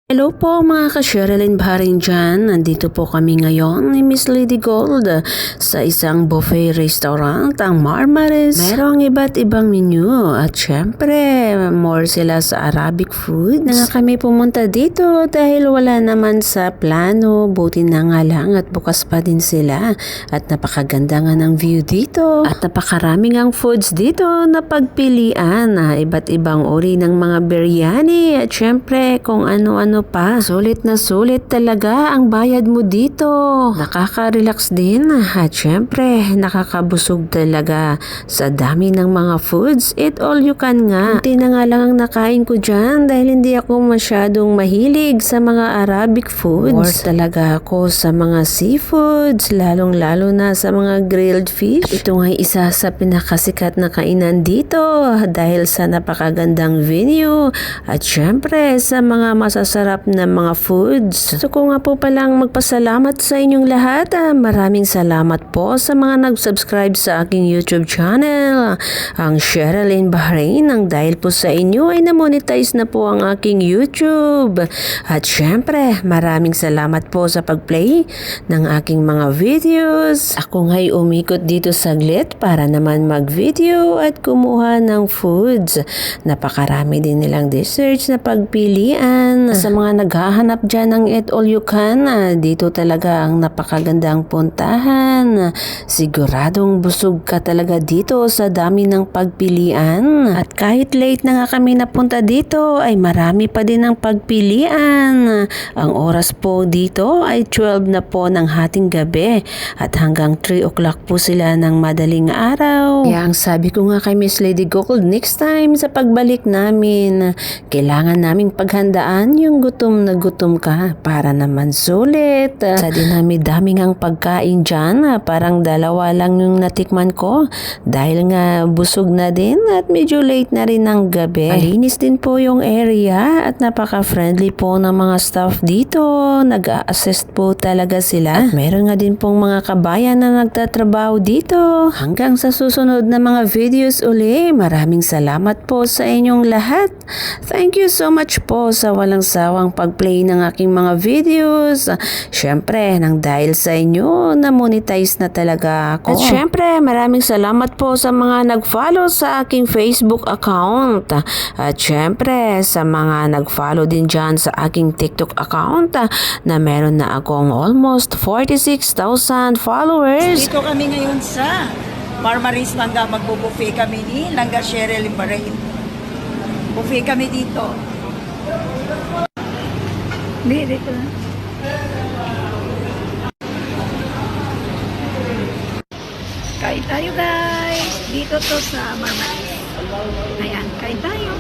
Hello po mga ka-Sherilyn Baharin dyan. Nandito po kami ngayon ni Miss Lady Gold sa isang buffet restaurant, ang Marmaris. Merong iba't ibang menu at syempre more sila sa Arabic foods. Na kami pumunta dito dahil wala naman sa plano, buti na nga lang at bukas pa din sila. At napakaganda nga ng view dito at napakaraming ang foods dito na pagpilian. Iba't ibang uri ng mga biryani at syempre kung ano-ano pa. Sulit na sulit talaga ang bayad mo dito. Nakaka-relax din at syempre nakakabusog talaga sa dami ng mga foods. Eat all you can nga. Kunti na nga lang ang nakain ko dyan dahil hindi ako masyadong mahilig sa mga Arabic foods. Or talaga ako sa mga seafoods, lalong-lalo na sa mga grilled fish. Ito nga isa sa pinakasikat na kainan dito dahil sa napakagandang venue at syempre sa mga masasarap na mga foods. So ko nga po palang magpasalamat sa inyong lahat. Maraming salamat po sa mga nag-subscribe sa aking YouTube channel, ang Sherilyn Baharin. Ang dahil po sa inyo ay na-monetize na po ang aking YouTube. At syempre, maraming salamat po sa pag-play ng aking mga videos. Ako nga'y umikot dito saglit para naman mag-video at kumuha ng foods. Napakarami din nilang desserts na pagpilian. Sa mga naghahanap dyan ng eat all you can, dito talaga ang napakagandang puntahan. Siguradong busog ka talaga dito sa dami ng pagpilian. At kahit late na nga kami napunta dito, ay marami pa din ang pagpilian. Ang oras po dito ay 12 na po ng hating gabi at hanggang 3 o'clock po sila ng madaling araw. Kaya ang sabi ko nga kay Miss Lady Gold, next time sa pagbalik namin, kailangan naming paghandaan yung gutom na gutom ka para naman sulit. Sa dinami-daming ang pagkain dyan, parang dalawa lang yung natikman ko dahil nga busog na din at medyo late na rin ng gabi. Malinis din po yung area at napaka-friendly po ng mga staff dito. Nag-a-assist po talaga sila. At meron nga din pong mga kabayan na nagtatrabaho dito. Hanggang sa susunod na mga videos uli, maraming salamat po sa inyong lahat. Thank you so much po sa walang sawang pag-play ng aking mga videos. Syempre, nang dahil sa inyo, na-monetize na talaga ako. At syempre, maraming salamat po sa mga nag-follow sa aking Facebook account. At syempre, sa mga nag-follow din dyan sa aking TikTok account na meron na akong almost 46,000 followers. Dito kami ngayon sa Marmaris Langga. Magbo-buffet kami ni Langga Sherilyn Baharin. Buffet kami dito. Dito na. Kain tayo guys. Dito to sa Marmaris. Ayan, kain tayo.